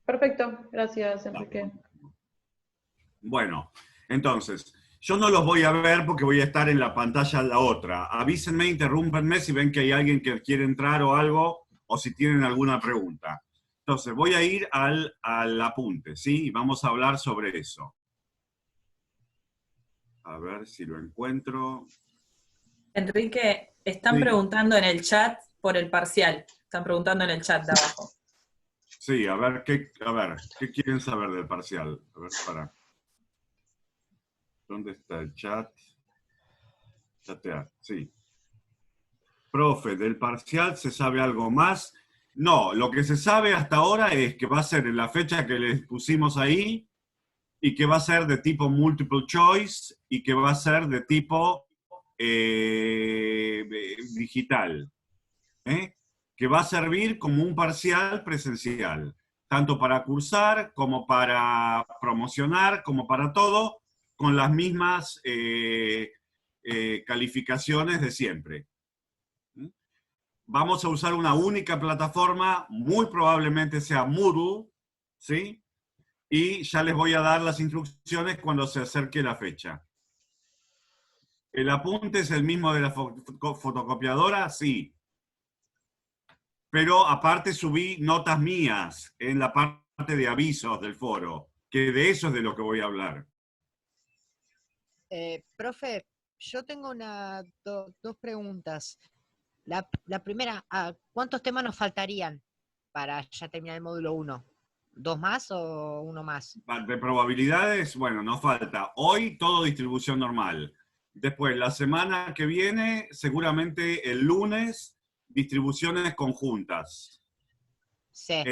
Perfecto, gracias, Enrique. Bueno, entonces, yo no los voy a ver porque voy a estar en la pantalla la otra. Avísenme, interrúmpanme si ven que hay alguien que quiere entrar o algo, o si tienen alguna pregunta. Entonces, voy a ir al apunte, ¿sí? Y vamos a hablar sobre eso. A ver si lo encuentro. Enrique, están Sí. preguntando en el chat por el parcial. Están preguntando en el chat de abajo. Sí, a ver, ¿qué quieren saber del parcial? A ver, para. ¿Dónde está el chat? Chatear, sí. Profe, ¿del parcial se sabe algo más? No, lo que se sabe hasta ahora es que va a ser en la fecha que les pusimos ahí y que va a ser de tipo multiple choice y que va a ser de tipo digital. Que va a servir como un parcial presencial, tanto para cursar como para promocionar, como para todo, con las mismas calificaciones de siempre. Vamos a usar una única plataforma, muy probablemente sea Moodle, ¿sí? Y ya les voy a dar las instrucciones cuando se acerque la fecha. ¿El apunte es el mismo de la fotocopiadora? Sí. Pero aparte subí notas mías en la parte de avisos del foro, que de eso es de lo que voy a hablar. Profe, yo tengo dos preguntas. La primera, ¿cuántos temas nos faltarían para ya terminar el módulo 1? ¿Dos más o uno más? De probabilidades, bueno, nos falta. Hoy todo distribución normal. Después, la semana que viene, seguramente el lunes, distribuciones conjuntas. Sí.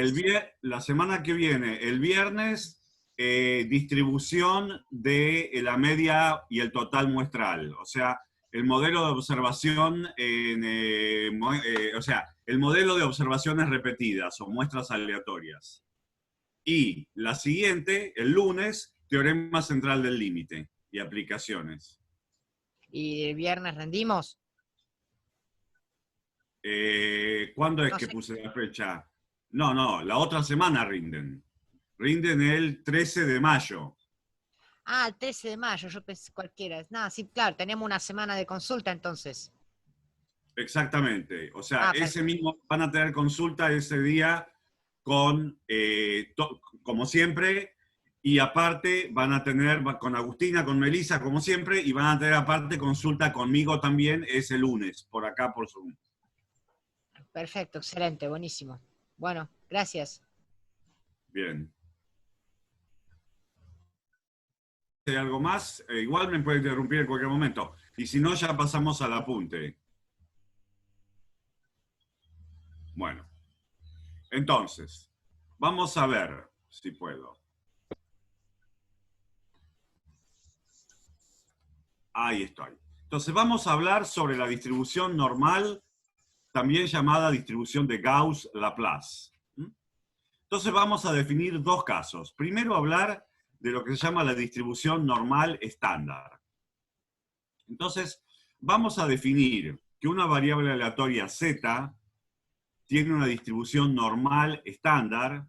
La semana que viene, el viernes, distribución de la media y el total muestral. O sea, el modelo de observación, o sea, el modelo de observaciones repetidas o muestras aleatorias. Y la siguiente, el lunes, teorema central del límite y aplicaciones. ¿Y el viernes rendimos? ¿Cuándo es No que sé. puse la fecha? No, la otra semana rinden. Rinden el 13 de mayo. Ah, el 13 de mayo, yo pensé cualquiera. Nada, sí, claro, tenemos una semana de consulta entonces. Exactamente. O sea, ese Perfecto. mismo van a tener consulta ese día con, como siempre, y aparte van a tener con Agustina, con Melissa, como siempre, y van a tener aparte consulta conmigo también ese lunes, por acá por Zoom. Perfecto, excelente, buenísimo. Bueno, gracias. Bien. ¿Hay algo más? Igual me puede interrumpir en cualquier momento. Y si no, ya pasamos al apunte. Bueno. Entonces, vamos a ver si puedo. Ahí estoy. Entonces, vamos a hablar sobre la distribución normal, también llamada distribución de Gauss-Laplace. Entonces, vamos a definir dos casos. Primero, hablar de lo que se llama la distribución normal estándar. Entonces, vamos a definir que una variable aleatoria z tiene una distribución normal estándar,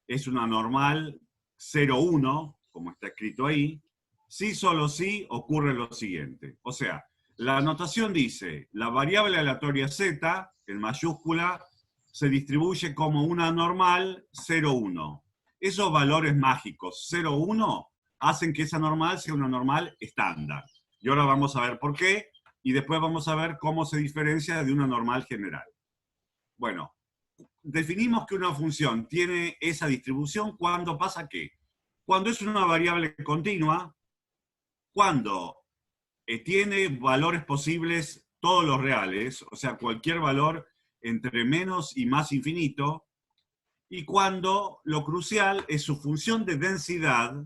es una normal 0,1, como está escrito ahí, si solo si ocurre lo siguiente. O sea, la notación dice, la variable aleatoria z, en mayúscula, se distribuye como una normal 0,1. Esos valores mágicos 0,1 hacen que esa normal sea una normal estándar. Y ahora vamos a ver por qué, y después vamos a ver cómo se diferencia de una normal general. Bueno, definimos que una función tiene esa distribución cuando pasa ¿qué? Cuando es una variable continua, cuando tiene valores posibles todos los reales, o sea, cualquier valor entre menos y más infinito, y cuando lo crucial es su función de densidad,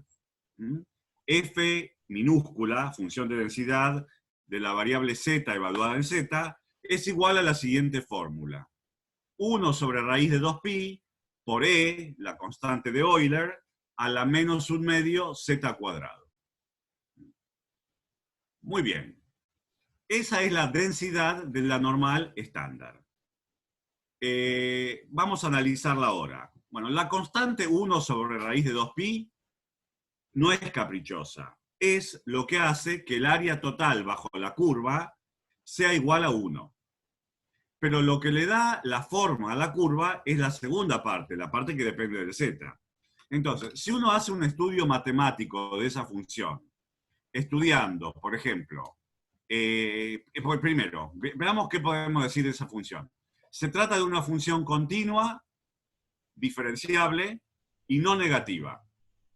f minúscula, función de densidad de la variable z evaluada en z, es igual a la siguiente fórmula. 1 sobre raíz de 2pi por e, la constante de Euler, a la menos un medio z cuadrado. Muy bien. Esa es la densidad de la normal estándar. vamos a analizarla ahora. Bueno, la constante 1 sobre raíz de 2pi no es caprichosa. Es lo que hace que el área total bajo la curva sea igual a 1. Pero lo que le da la forma a la curva es la segunda parte, la parte que depende del z. Entonces, si uno hace un estudio matemático de esa función, estudiando, por ejemplo, primero, veamos qué podemos decir de esa función. Se trata de una función continua, diferenciable y no negativa.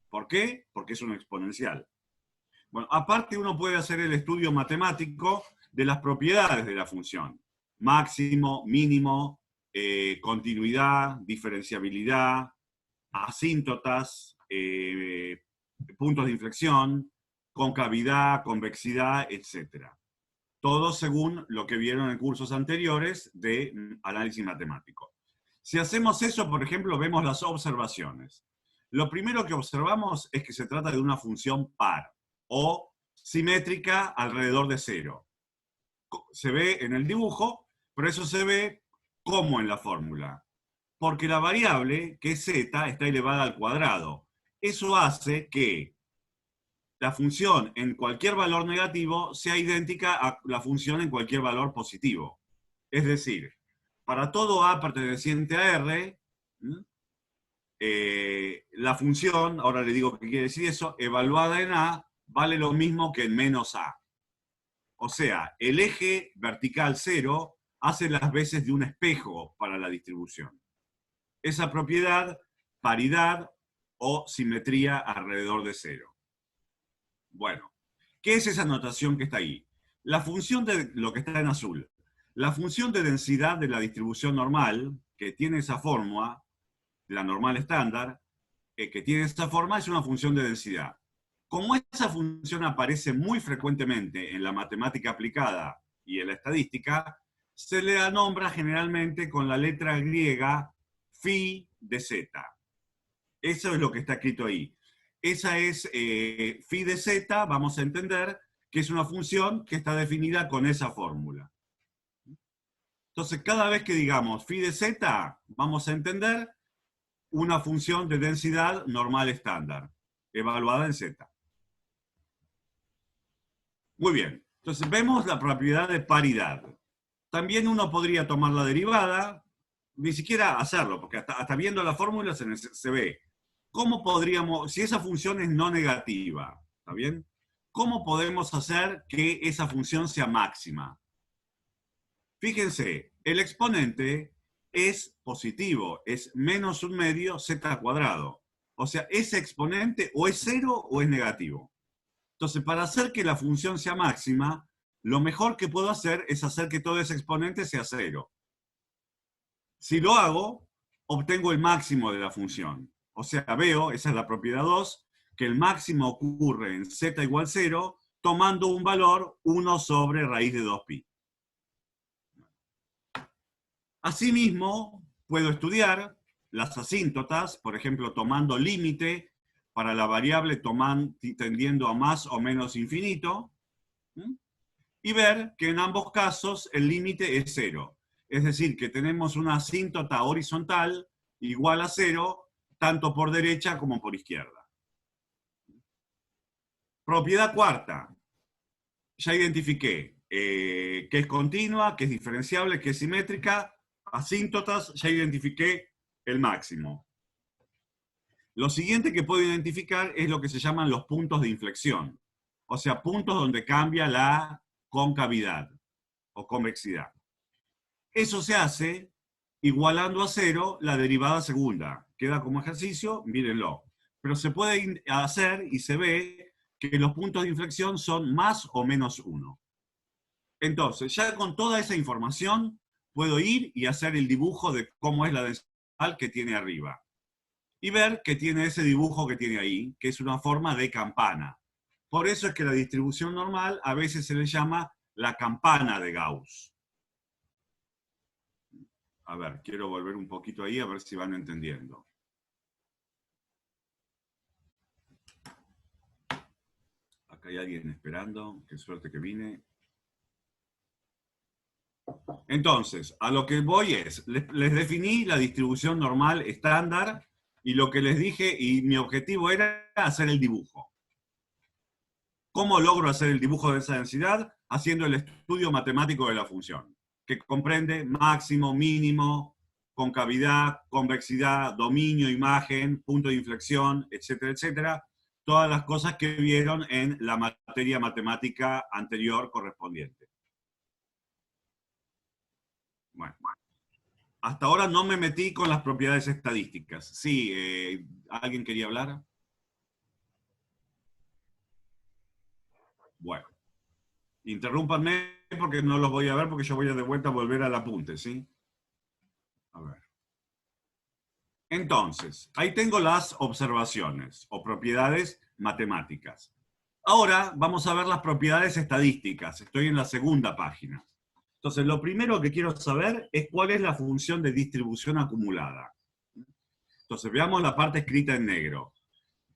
¿Por qué? Porque es una exponencial. Bueno, aparte uno puede hacer el estudio matemático de las propiedades de la función. Máximo, mínimo, continuidad, diferenciabilidad, asíntotas, puntos de inflexión, concavidad, convexidad, etc. Todo según lo que vieron en cursos anteriores de análisis matemático. Si hacemos eso, por ejemplo, vemos las observaciones. Lo primero que observamos es que se trata de una función par o simétrica alrededor de 0. Se ve en el dibujo, pero eso se ve como en la fórmula. Porque la variable, que es z, está elevada al cuadrado. Eso hace que la función en cualquier valor negativo sea idéntica a la función en cualquier valor positivo. Es decir, para todo a perteneciente a R, la función, ahora le digo qué quiere decir eso, evaluada en A, vale lo mismo que en menos A. O sea, el eje vertical 0 hace las veces de un espejo para la distribución. Esa propiedad, paridad o simetría alrededor de 0. Bueno, ¿qué es esa notación que está ahí? La función de lo que está en azul. La función de densidad de la distribución normal, que tiene esa fórmula, la normal estándar, que tiene esta forma, es una función de densidad. Como esa función aparece muy frecuentemente en la matemática aplicada y en la estadística, se le nombra generalmente con la letra griega phi de z. Eso es lo que está escrito ahí. Esa es phi de z, vamos a entender que es una función que está definida con esa fórmula. Entonces, cada vez que digamos phi de z, vamos a entender una función de densidad normal estándar, evaluada en z. Muy bien, entonces vemos la propiedad de paridad. También uno podría tomar la derivada, ni siquiera hacerlo, porque hasta viendo la fórmula se ve. ¿Cómo podríamos, si esa función es no negativa, ¿está bien? ¿Cómo podemos hacer que esa función sea máxima? Fíjense, el exponente es positivo, es menos un medio z cuadrado. O sea, ese exponente o es 0 o es negativo. Entonces, para hacer que la función sea máxima, lo mejor que puedo hacer es hacer que todo ese exponente sea 0. Si lo hago, obtengo el máximo de la función. O sea, veo, esa es la propiedad 2, que el máximo ocurre en z igual 0, tomando un valor 1 sobre raíz de 2pi. Asimismo, puedo estudiar las asíntotas, por ejemplo, tomando límite para la variable tendiendo a más o menos infinito, y ver que en ambos casos el límite es 0. Es decir, que tenemos una asíntota horizontal igual a 0, tanto por derecha como por izquierda. Propiedad cuarta. Ya identifiqué que es continua, que es diferenciable, que es simétrica. Asíntotas, ya identifiqué el máximo. Lo siguiente que puedo identificar es lo que se llaman los puntos de inflexión. O sea, puntos donde cambia la concavidad o convexidad. Eso se hace igualando a 0 la derivada segunda. Queda como ejercicio, mírenlo. Pero se puede hacer y se ve que los puntos de inflexión son más o menos 1. Entonces, ya con toda esa información, puedo ir y hacer el dibujo de cómo es la densidad que tiene arriba. Y ver que tiene ese dibujo que tiene ahí, que es una forma de campana. Por eso es que la distribución normal a veces se le llama la campana de Gauss. A ver, quiero volver un poquito ahí a ver si van entendiendo. Acá hay alguien esperando, qué suerte que vine. Entonces, a lo que voy es, les definí la distribución normal estándar y lo que les dije, y mi objetivo era hacer el dibujo. ¿Cómo logro hacer el dibujo de esa densidad? Haciendo el estudio matemático de la función, que comprende máximo, mínimo, concavidad, convexidad, dominio, imagen, punto de inflexión, etcétera, etcétera. Todas las cosas que vieron en la materia matemática anterior correspondiente. Bueno, hasta ahora no me metí con las propiedades estadísticas. Sí, ¿alguien quería hablar? Bueno, interrúmpanme porque no los voy a ver porque yo voy a de vuelta a volver al apunte, ¿sí? A ver. Entonces, ahí tengo las observaciones o propiedades matemáticas. Ahora vamos a ver las propiedades estadísticas. Estoy en la segunda página. Entonces, lo primero que quiero saber es cuál es la función de distribución acumulada. Entonces, veamos la parte escrita en negro.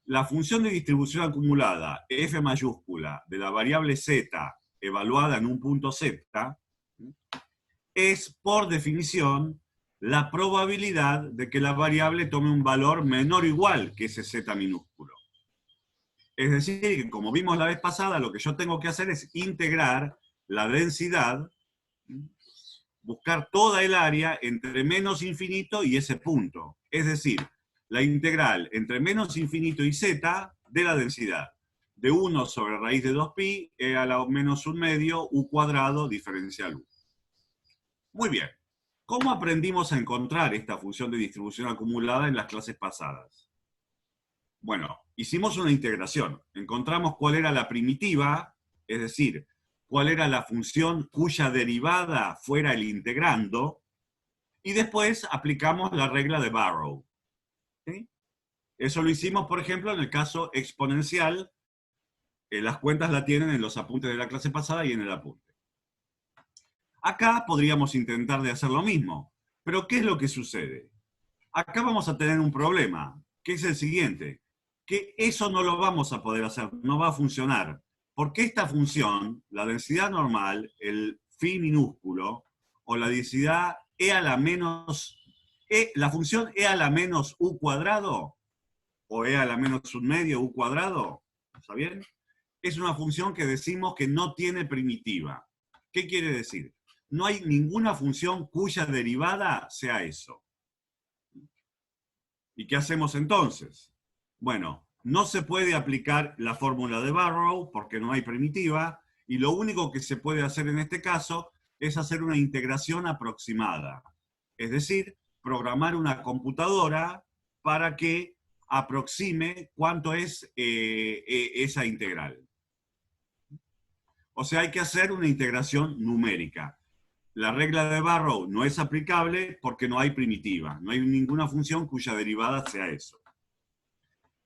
La función de distribución acumulada, f mayúscula, de la variable z evaluada en un punto z, es, por definición, la probabilidad de que la variable tome un valor menor o igual que ese z minúsculo. Es decir, que como vimos la vez pasada, lo que yo tengo que hacer es integrar la densidad, buscar toda el área entre menos infinito y ese punto. Es decir, la integral entre menos infinito y z de la densidad. De 1 sobre raíz de 2pi e a la menos 1 medio u cuadrado diferencial u. Muy bien. ¿Cómo aprendimos a encontrar esta función de distribución acumulada en las clases pasadas? Bueno, hicimos una integración. Encontramos cuál era la primitiva, es decir, cuál era la función cuya derivada fuera el integrando, y después aplicamos la regla de Barrow. ¿Sí? Eso lo hicimos, por ejemplo, en el caso exponencial. Las cuentas la tienen en los apuntes de la clase pasada y en el apunte. Acá podríamos intentar de hacer lo mismo. Pero ¿qué es lo que sucede? Acá vamos a tener un problema, que es el siguiente. Que eso no lo vamos a poder hacer, no va a funcionar. Porque esta función, la densidad normal, el phi minúsculo, o la densidad e a la menos, la función e a la menos u cuadrado, o e a la menos un medio u cuadrado, ¿está bien? Es una función que decimos que no tiene primitiva. ¿Qué quiere decir? No hay ninguna función cuya derivada sea eso. ¿Y qué hacemos entonces? Bueno, no se puede aplicar la fórmula de Barrow porque no hay primitiva, y lo único que se puede hacer en este caso es hacer una integración aproximada. Es decir, programar una computadora para que aproxime cuánto es esa integral. O sea, hay que hacer una integración numérica. La regla de Barrow no es aplicable porque no hay primitiva. No hay ninguna función cuya derivada sea eso.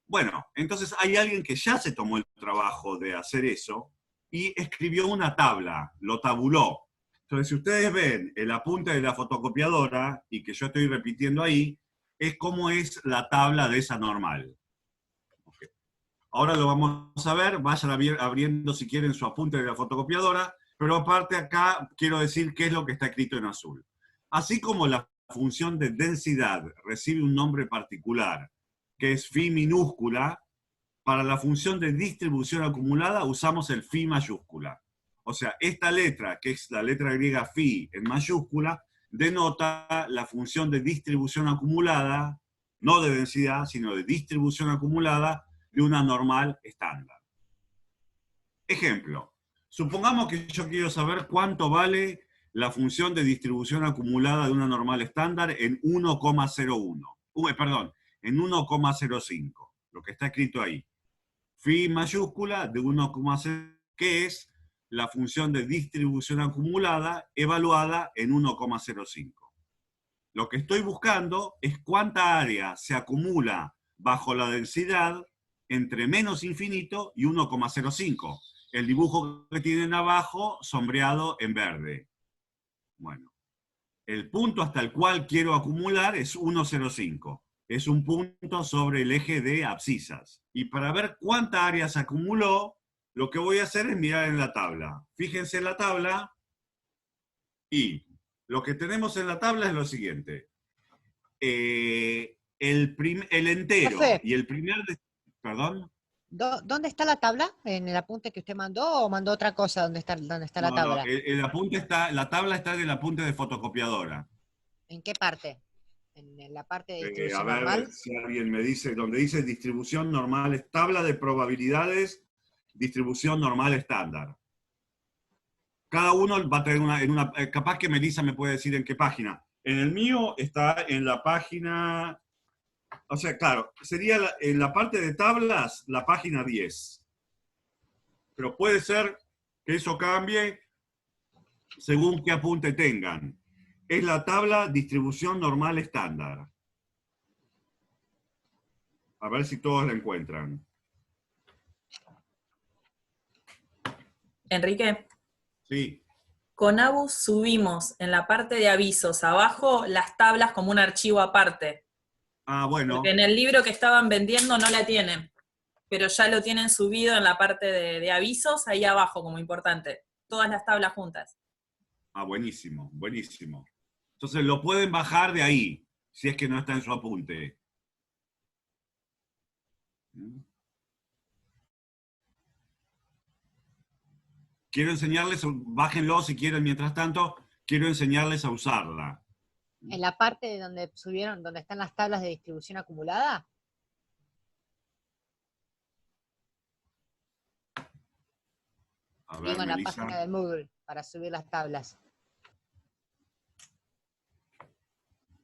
Bueno, entonces hay alguien que ya se tomó el trabajo de hacer eso y escribió una tabla, lo tabuló. Entonces, si ustedes ven el apunte de la fotocopiadora, y que yo estoy repitiendo ahí, es como es la tabla de esa normal. Okay. Ahora lo vamos a ver, vayan abriendo si quieren su apunte de la fotocopiadora, pero aparte acá quiero decir qué es lo que está escrito en azul. Así como la función de densidad recibe un nombre particular, que es phi minúscula, para la función de distribución acumulada usamos el phi mayúscula. O sea, esta letra, que es la letra griega phi en mayúscula, denota la función de distribución acumulada, no de densidad, sino de distribución acumulada de una normal estándar. Ejemplo, supongamos que yo quiero saber cuánto vale la función de distribución acumulada de una normal estándar en 1,01. Perdón, en 1,05, lo que está escrito ahí. Phi mayúscula de 1,0, que es la función de distribución acumulada evaluada en 1,05. Lo que estoy buscando es cuánta área se acumula bajo la densidad entre menos infinito y 1,05. El dibujo que tienen abajo sombreado en verde. Bueno, el punto hasta el cual quiero acumular es 1,05. Es un punto sobre el eje de abscisas. Y para ver cuánta área se acumuló, lo que voy a hacer es mirar en la tabla. Fíjense en la tabla, Y lo que tenemos en la tabla es lo siguiente. El entero Profe. y el primer... ¿Perdón? ¿Dónde está la tabla? ¿En el apunte que usted mandó o mandó otra cosa donde está la No, tabla? el apunte está, la tabla está en el apunte de fotocopiadora. ¿En qué parte? ¿En la parte de A distribución ver normal? si alguien me dice, donde dice distribución normal, es tabla de probabilidades, distribución normal estándar. Cada uno va a tener capaz que Melissa me puede decir en qué página. En el mío está en la página, o sea, claro, sería en la parte de tablas, la página 10. Pero puede ser que eso cambie según qué apunte tengan. Es la tabla distribución normal estándar. A ver si todos la encuentran. Enrique, Sí. con Abu subimos en la parte de avisos abajo las tablas como un archivo aparte. Ah, bueno. Porque en el libro que estaban vendiendo no la tienen, pero ya lo tienen subido en la parte de avisos ahí abajo como importante. Todas las tablas juntas. Ah, buenísimo, buenísimo. Entonces lo pueden bajar de ahí, si es que no está en su apunte. Quiero enseñarles, bájenlo si quieren mientras tanto, quiero enseñarles a usarla. ¿En la parte de donde subieron, donde están las tablas de distribución acumulada? A ver, Digo, en la Melissa. página de Moodle, para subir las tablas.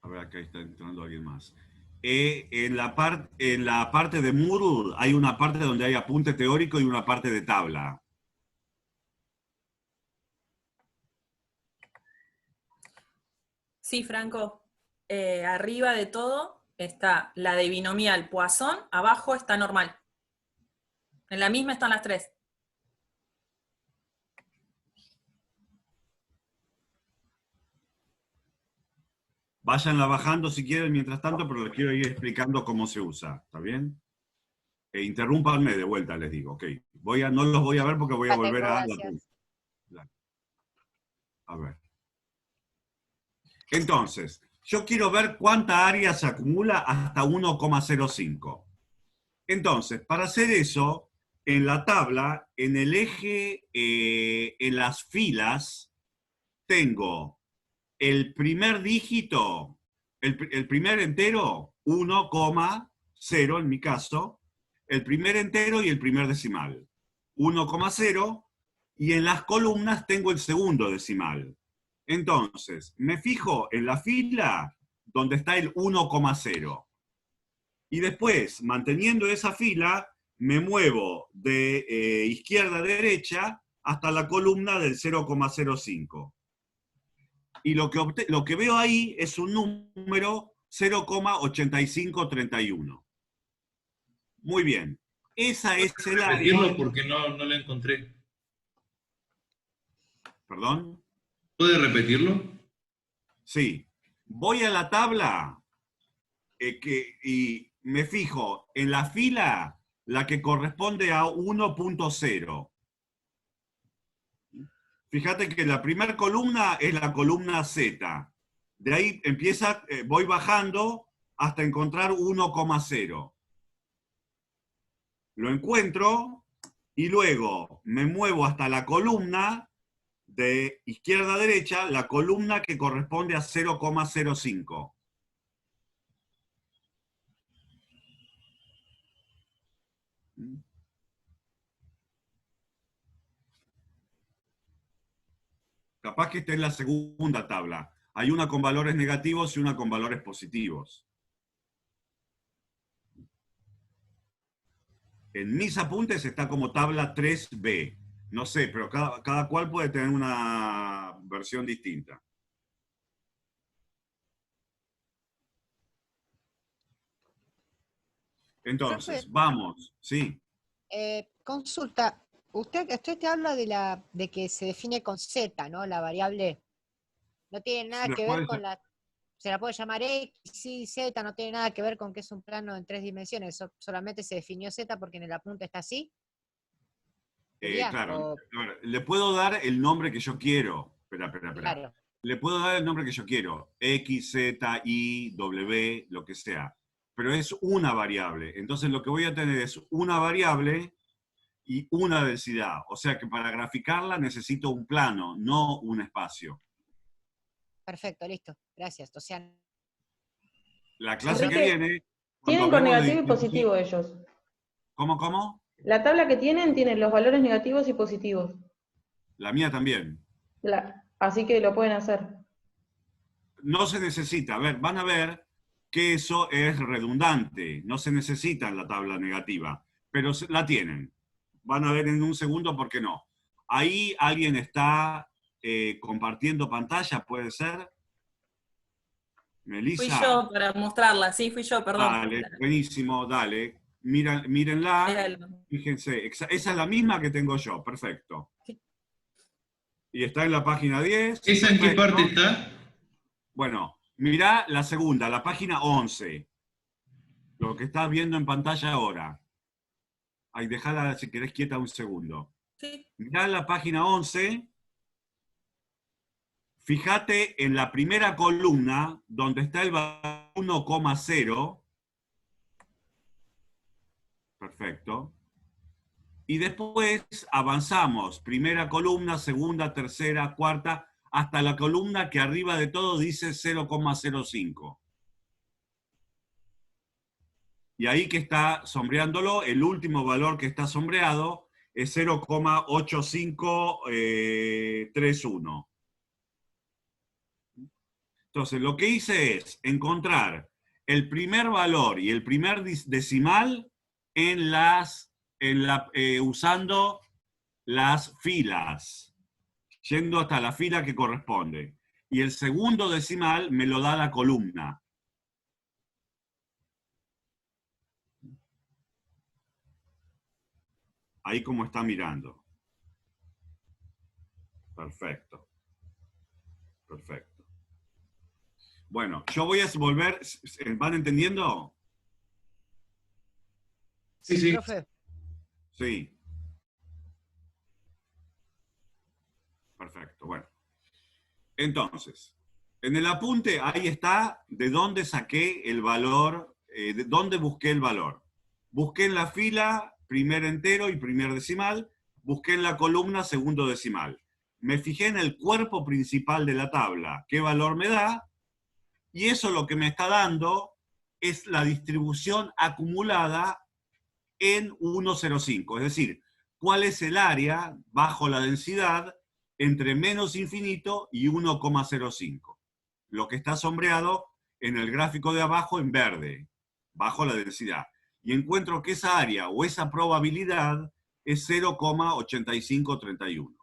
A ver, acá está entrando alguien más. En la parte de Moodle hay una parte donde hay apunte teórico y una parte de tabla. Sí, Franco. Arriba de todo está la de binomial Poisson, abajo está normal. En la misma están las tres. Váyanla bajando si quieren mientras tanto, pero les quiero ir explicando cómo se usa. ¿Está bien? Interrúmpanme de vuelta, les digo. Ok. No los voy a ver porque voy a volver a... Gracias. A ver. Entonces, yo quiero ver cuánta área se acumula hasta 1,05. Entonces, para hacer eso, en la tabla, en el eje, en las filas, tengo el primer dígito, el primer entero, 1,0 en mi caso, el primer entero y el primer decimal, 1,0, y en las columnas tengo el segundo decimal. Entonces, me fijo en la fila donde está el 1,0. Y después, manteniendo esa fila, me muevo de izquierda a derecha hasta la columna del 0,05. Y lo que veo ahí es un número 0,8531. Muy bien. Esa es el área... Repetirlo porque no lo encontré. ¿Perdón? ¿Puede repetirlo? Sí. Voy a la tabla y me fijo en la fila la que corresponde a 1,0. Fíjate que la primera columna es la columna Z. De ahí empieza, voy bajando hasta encontrar 1,0. Lo encuentro y luego me muevo hasta la columna de izquierda a derecha, la columna que corresponde a 0,05. Capaz que esté en la segunda tabla. Hay una con valores negativos y una con valores positivos. En mis apuntes está como tabla 3B. No sé, pero cada cual puede tener una versión distinta. Entonces, Profe, vamos, sí. consulta. Usted te habla de que se define con Z, ¿no? La variable no tiene nada que ver con la... Se la puede llamar X, Y, Z, no tiene nada que ver con que es un plano en 3 dimensiones. Solamente se definió Z porque en el apunte está así. ¿Sería? Claro, O- a ver, le puedo dar el nombre que yo quiero. Espera. Claro. Le puedo dar el nombre que yo quiero, X, Z, Y, W, lo que sea. Pero es una variable. Entonces lo que voy a tener es una variable y una densidad. O sea que para graficarla necesito un plano, no un espacio. Perfecto, listo. Gracias. O sea, La clase que Enrique, viene, cuando tienen con hablemos de negativo y distribución... positivo ellos. ¿Cómo? La tabla que tienen los valores negativos y positivos. La mía también. Así que lo pueden hacer. No se necesita. A ver, van a ver que eso es redundante. No se necesita en la tabla negativa, pero la tienen. Van a ver en un segundo por qué no. Ahí alguien está compartiendo pantalla, ¿puede ser? Melissa. Fui yo para mostrarla, sí, fui yo, perdón. Dale, buenísimo, dale. Mírenla. Era el- Fíjense, esa es la misma que tengo yo, perfecto. Sí. Y está en la página 10. ¿Esa en qué perfecto. parte está? Bueno, mirá la segunda, la página 11. Lo que estás viendo en pantalla ahora. Ay, dejala si querés quieta un segundo. Sí. Mirá la página 11. Fíjate en la primera columna, donde está el valor 1,0. Perfecto. Y después avanzamos, primera columna, segunda, tercera, cuarta, hasta la columna que arriba de todo dice 0,05. Y ahí que está sombreándolo, el último valor que está sombreado es 0,8531. Entonces, lo que hice es encontrar el primer valor y el primer decimal usando las filas, yendo hasta la fila que corresponde. Y el segundo decimal me lo da la columna. Ahí como está mirando. Perfecto. Perfecto. Bueno, yo voy a volver, ¿van entendiendo? Sí, sí. profe, Sí. Perfecto, bueno. Entonces, en el apunte ahí está de dónde saqué el valor, de dónde busqué el valor. Busqué en la fila primer entero y primer decimal, busqué en la columna segundo decimal. Me fijé en el cuerpo principal de la tabla, qué valor me da, y eso lo que me está dando es la distribución acumulada en 1,05, es decir, cuál es el área bajo la densidad entre menos infinito y 1,05. Lo que está sombreado en el gráfico de abajo en verde, bajo la densidad. Y encuentro que esa área o esa probabilidad es 0,8531.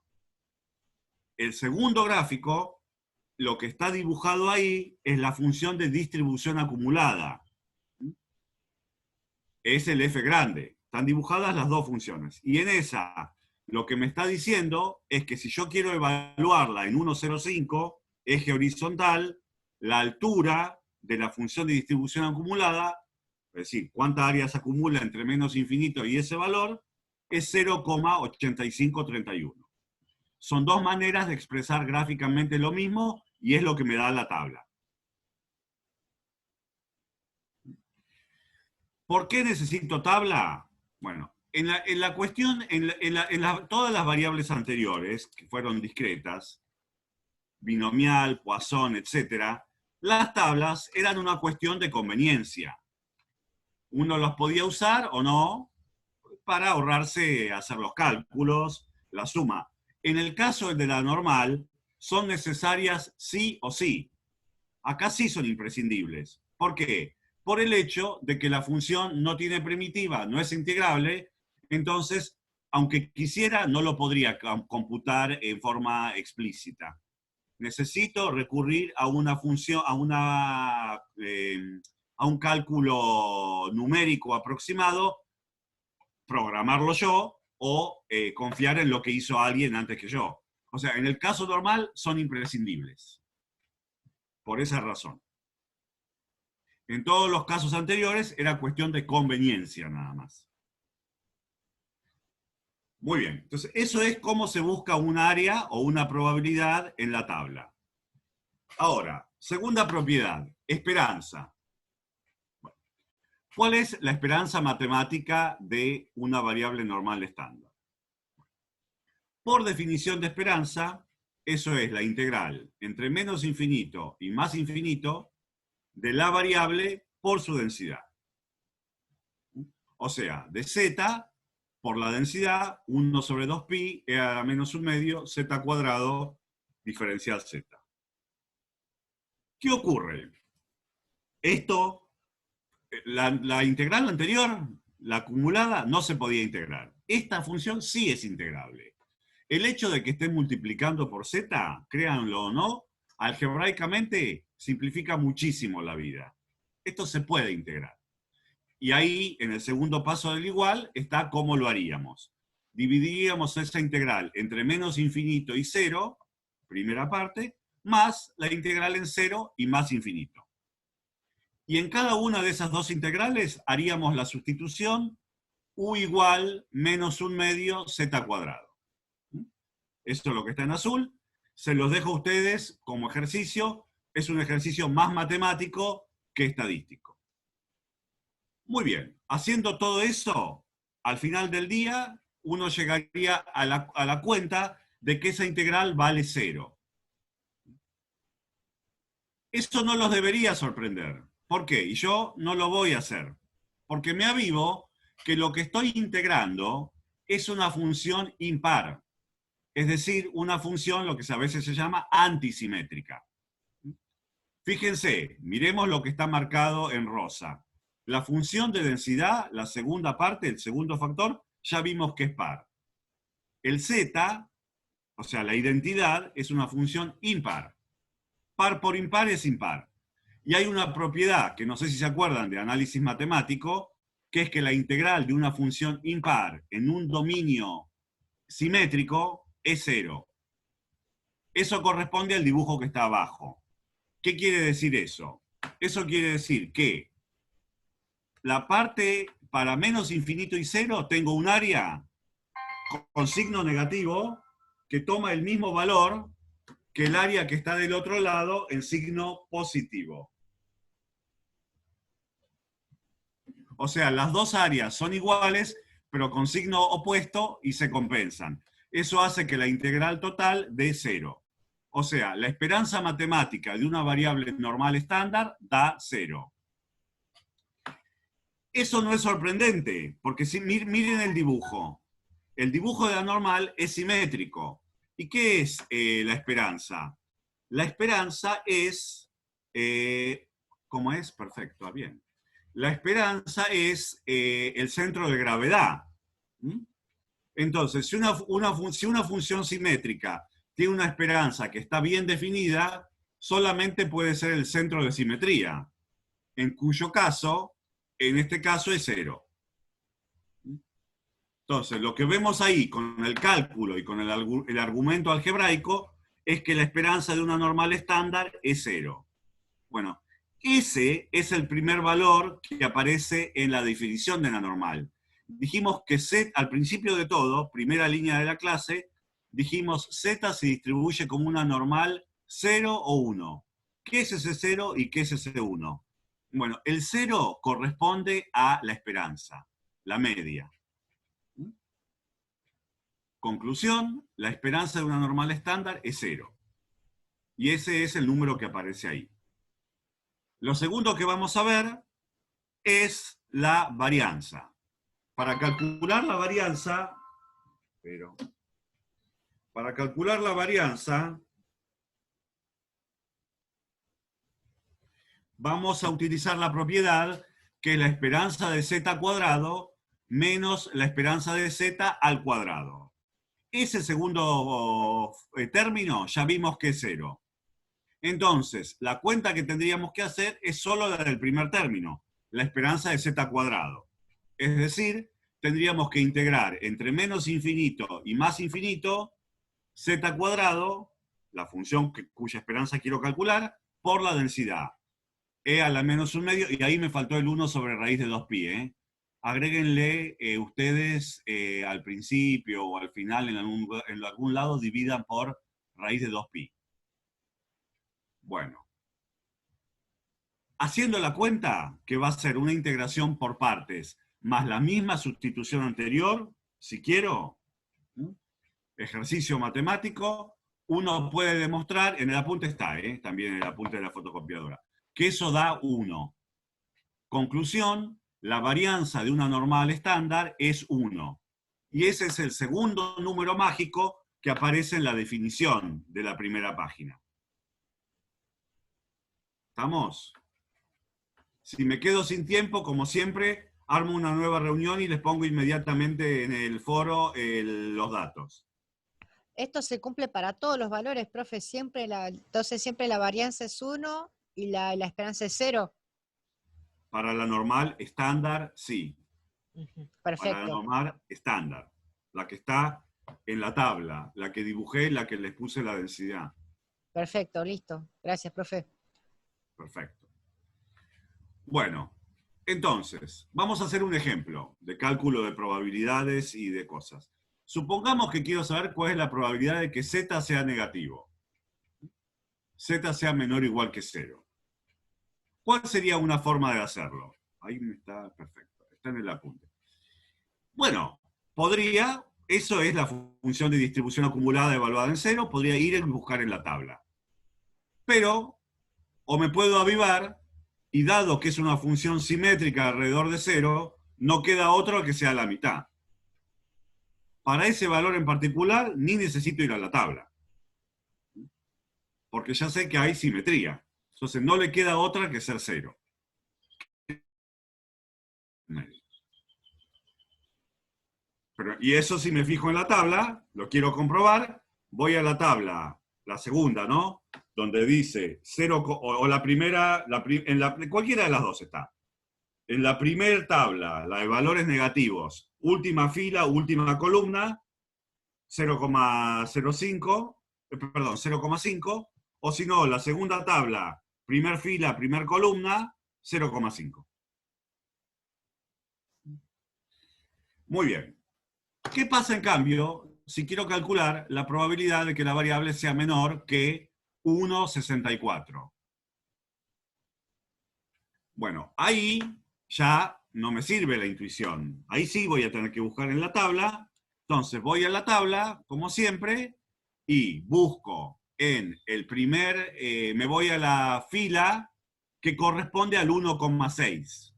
El segundo gráfico, lo que está dibujado ahí es la función de distribución acumulada. Es el F grande. Están dibujadas las dos funciones. Y en esa, lo que me está diciendo es que si yo quiero evaluarla en 1,05, eje horizontal, la altura de la función de distribución acumulada, es decir, cuánta área se acumula entre menos infinito y ese valor, es 0,8531. Son dos maneras de expresar gráficamente lo mismo y es lo que me da la tabla. ¿Por qué necesito tabla? Bueno, en la cuestión, todas las variables anteriores, que fueron discretas, binomial, Poisson, etc., las tablas eran una cuestión de conveniencia. Uno las podía usar o no para ahorrarse hacer los cálculos, la suma. En el caso de la normal, son necesarias sí o sí. Acá sí son imprescindibles. ¿Por qué? Por el hecho de que la función no tiene primitiva, no es integrable, entonces, aunque quisiera, no lo podría computar en forma explícita. Necesito recurrir a una función, a un cálculo numérico aproximado, programarlo yo o confiar en lo que hizo alguien antes que yo. O sea, en el caso normal son imprescindibles. Por esa razón. En todos los casos anteriores era cuestión de conveniencia nada más. Muy bien, entonces eso es cómo se busca un área o una probabilidad en la tabla. Ahora, segunda propiedad, esperanza. ¿Cuál es la esperanza matemática de una variable normal estándar? Por definición de esperanza, eso es la integral entre menos infinito y más infinito de la variable por su densidad. O sea, de z por la densidad, 1 sobre 2pi, e a la menos 1/2, z cuadrado, diferencial z. ¿Qué ocurre? Esto, la integral anterior, la acumulada, no se podía integrar. Esta función sí es integrable. El hecho de que esté multiplicando por z, créanlo o no, algebraicamente simplifica muchísimo la vida. Esto se puede integrar. Y ahí, en el segundo paso del igual, está cómo lo haríamos. Dividiríamos esa integral entre menos infinito y 0, primera parte, más la integral en 0 y más infinito. Y en cada una de esas dos integrales haríamos la sustitución u igual menos 1/2 z cuadrado. Esto es lo que está en azul. Se los dejo a ustedes como ejercicio. Es un ejercicio más matemático que estadístico. Muy bien. Haciendo todo eso, al final del día, uno llegaría a la cuenta de que esa integral vale 0. Eso no los debería sorprender. ¿Por qué? Y yo no lo voy a hacer. Porque me avivo que lo que estoy integrando es una función impar. Es decir, una función, lo que a veces se llama antisimétrica. Fíjense, miremos lo que está marcado en rosa. La función de densidad, la segunda parte, el segundo factor, ya vimos que es par. El z, o sea, la identidad, es una función impar. Par por impar es impar. Y hay una propiedad, que no sé si se acuerdan de análisis matemático, que es que la integral de una función impar en un dominio simétrico es 0. Eso corresponde al dibujo que está abajo. ¿Qué quiere decir eso? Eso quiere decir que la parte para menos infinito y 0 tengo un área con signo negativo que toma el mismo valor que el área que está del otro lado en signo positivo. O sea, las dos áreas son iguales, pero con signo opuesto y se compensan. Eso hace que la integral total dé 0. O sea, la esperanza matemática de una variable normal estándar da 0. Eso no es sorprendente, porque si, miren el dibujo. El dibujo de la normal es simétrico. ¿Y qué es la esperanza? La esperanza es... ¿cómo es? Perfecto, bien. La esperanza es el centro de gravedad. Entonces, si una función simétrica tiene una esperanza que está bien definida, solamente puede ser el centro de simetría, en cuyo caso, en este caso es 0. Entonces, lo que vemos ahí con el cálculo y con el argumento algebraico es que la esperanza de una normal estándar es 0. Bueno, ese es el primer valor que aparece en la definición de la normal. Dijimos que z, al principio de todo, primera línea de la clase, dijimos z se distribuye como una normal 0 o 1. ¿Qué es ese 0 y qué es ese 1? Bueno, el 0 corresponde a la esperanza, la media. Conclusión, la esperanza de una normal estándar es 0. Y ese es el número que aparece ahí. Lo segundo que vamos a ver es la varianza. Para calcular la varianza, vamos a utilizar la propiedad que es la esperanza de z cuadrado menos la esperanza de z al cuadrado. Ese segundo término ya vimos que es 0. Entonces, la cuenta que tendríamos que hacer es solo la del primer término, la esperanza de z cuadrado. Es decir, tendríamos que integrar entre menos infinito y más infinito z cuadrado, la función cuya esperanza quiero calcular, por la densidad. E a la menos 1/2, y ahí me faltó el 1 sobre raíz de 2pi. Agréguenle ustedes al principio o al final en algún lado, dividan por raíz de 2pi. Bueno. Haciendo la cuenta, que va a ser una integración por partes, más la misma sustitución anterior, si quiero, ejercicio matemático, uno puede demostrar, en el apunte está, también en el apunte de la fotocopiadora, que eso da 1. Conclusión, la varianza de una normal estándar es 1. Y ese es el segundo número mágico que aparece en la definición de la primera página. ¿Estamos? Si me quedo sin tiempo, como siempre, armo una nueva reunión y les pongo inmediatamente en el foro los datos. Esto se cumple para todos los valores, profe. Entonces siempre la varianza es 1 y la esperanza es 0. Para la normal estándar, sí. Perfecto. Para la normal estándar. La que está en la tabla, la que dibujé, la que les puse la densidad. Perfecto, listo. Gracias, profe. Perfecto. Bueno, entonces, vamos a hacer un ejemplo de cálculo de probabilidades y de cosas. Supongamos que quiero saber cuál es la probabilidad de que z sea negativo. Z sea menor o igual que 0. ¿Cuál sería una forma de hacerlo? Ahí está, perfecto, está en el apunte. Bueno, podría, eso es la función de distribución acumulada evaluada en 0, podría ir y buscar en la tabla. Pero, o me puedo avivar, y dado que es una función simétrica alrededor de 0, no queda otro que sea la mitad. Para ese valor en particular, ni necesito ir a la tabla. Porque ya sé que hay simetría. Entonces no le queda otra que ser 0. Y eso si me fijo en la tabla, lo quiero comprobar, voy a la tabla, la segunda, ¿no? Donde dice 0, o la primera, cualquiera de las dos está. En la primera tabla, la de valores negativos, última fila, última columna, 0,05, perdón, 0,5, o si no, la segunda tabla, primer fila, primer columna, 0,5. Muy bien. ¿Qué pasa en cambio si quiero calcular la probabilidad de que la variable sea menor que 1,64? Bueno, ahí ya no me sirve la intuición. Ahí sí voy a tener que buscar en la tabla. Entonces voy a la tabla, como siempre, y busco en el primer, me voy a la fila que corresponde al 1,6.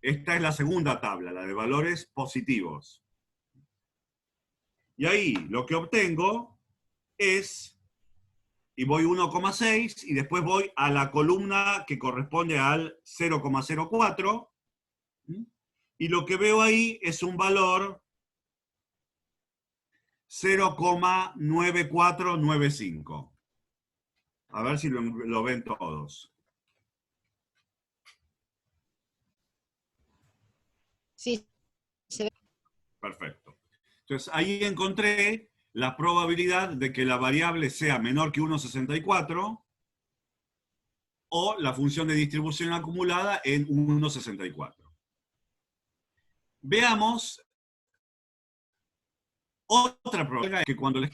Esta es la segunda tabla, la de valores positivos. Y ahí lo que obtengo es, y voy 1,6, y después voy a la columna que corresponde al 0,04, y lo que veo ahí es un valor 0,9495. A ver si lo ven todos. Sí, se ve. Perfecto. Entonces ahí encontré la probabilidad de que la variable sea menor que 1,64 o la función de distribución acumulada en 1,64. Veamos otra probabilidad, que cuando les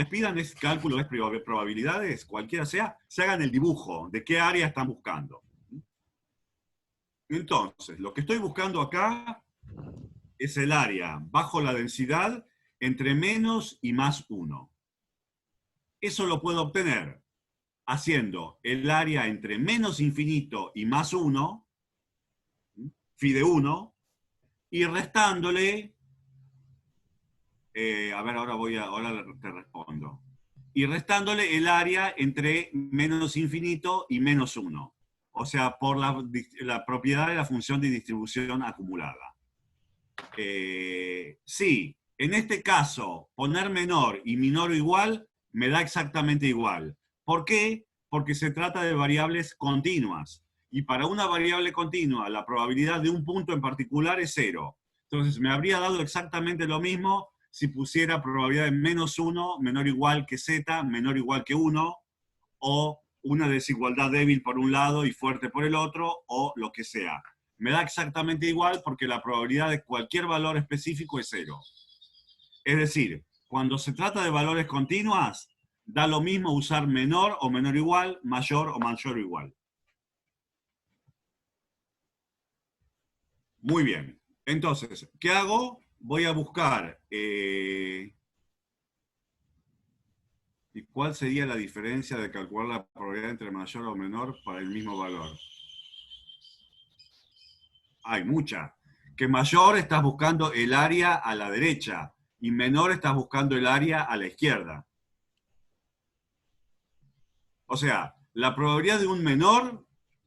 pidan cálculo de probabilidades, cualquiera sea, se hagan el dibujo de qué área están buscando. Entonces, lo que estoy buscando acá es el área bajo la densidad entre menos y más 1. Eso lo puedo obtener haciendo el área entre menos infinito y más 1, phi de 1, y restándole, a ver, ahora te respondo, y restándole el área entre menos infinito y menos 1. O sea, por la propiedad de la función de distribución acumulada. Sí, en este caso, poner menor y menor o igual me da exactamente igual. ¿Por qué? Porque se trata de variables continuas. Y para una variable continua, la probabilidad de un punto en particular es 0. Entonces me habría dado exactamente lo mismo si pusiera probabilidad de menos 1, menor o igual que z, menor o igual que 1, o una desigualdad débil por un lado y fuerte por el otro, o lo que sea. Me da exactamente igual porque la probabilidad de cualquier valor específico es 0. Es decir, cuando se trata de valores continuas, da lo mismo usar menor o menor igual, mayor o mayor o igual. Muy bien. Entonces, ¿qué hago? Voy a buscar... ¿y cuál sería la diferencia de calcular la probabilidad entre mayor o menor para el mismo valor? Hay mucha. Que mayor estás buscando el área a la derecha y menor estás buscando el área a la izquierda. O sea, la probabilidad de un menor,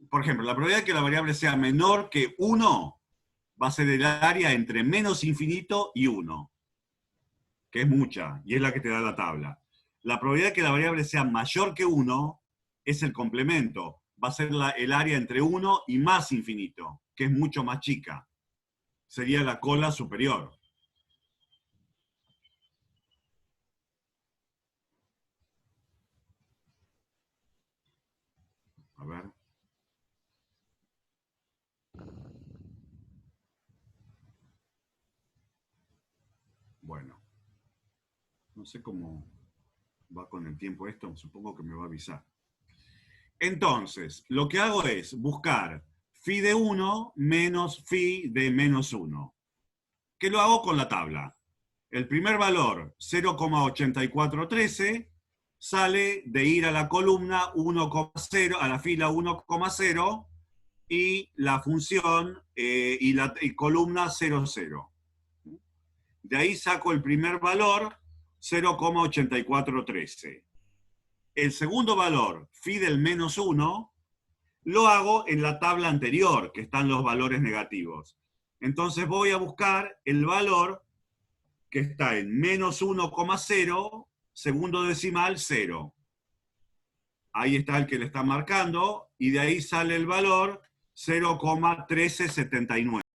por ejemplo, la probabilidad de que la variable sea menor que 1 va a ser el área entre menos infinito y 1, que es mucha, y es la que te da la tabla. La probabilidad de que la variable sea mayor que 1 es el complemento. Va a ser el área entre 1 y más infinito, que es mucho más chica. Sería la cola superior. A ver. Bueno. No sé cómo va con el tiempo esto, supongo que me va a avisar. Entonces, lo que hago es buscar phi de 1 menos phi de menos 1. ¿Qué lo hago con la tabla? El primer valor, 0,8413, sale de ir a la columna 1,0, a la fila 1,0, y la función y columna 0,0. De ahí saco el primer valor, 0,8413. El segundo valor, phi del menos 1, lo hago en la tabla anterior, que están los valores negativos. Entonces voy a buscar el valor que está en menos 1,0, segundo decimal 0. Ahí está el que le está marcando, y de ahí sale el valor 0,1379.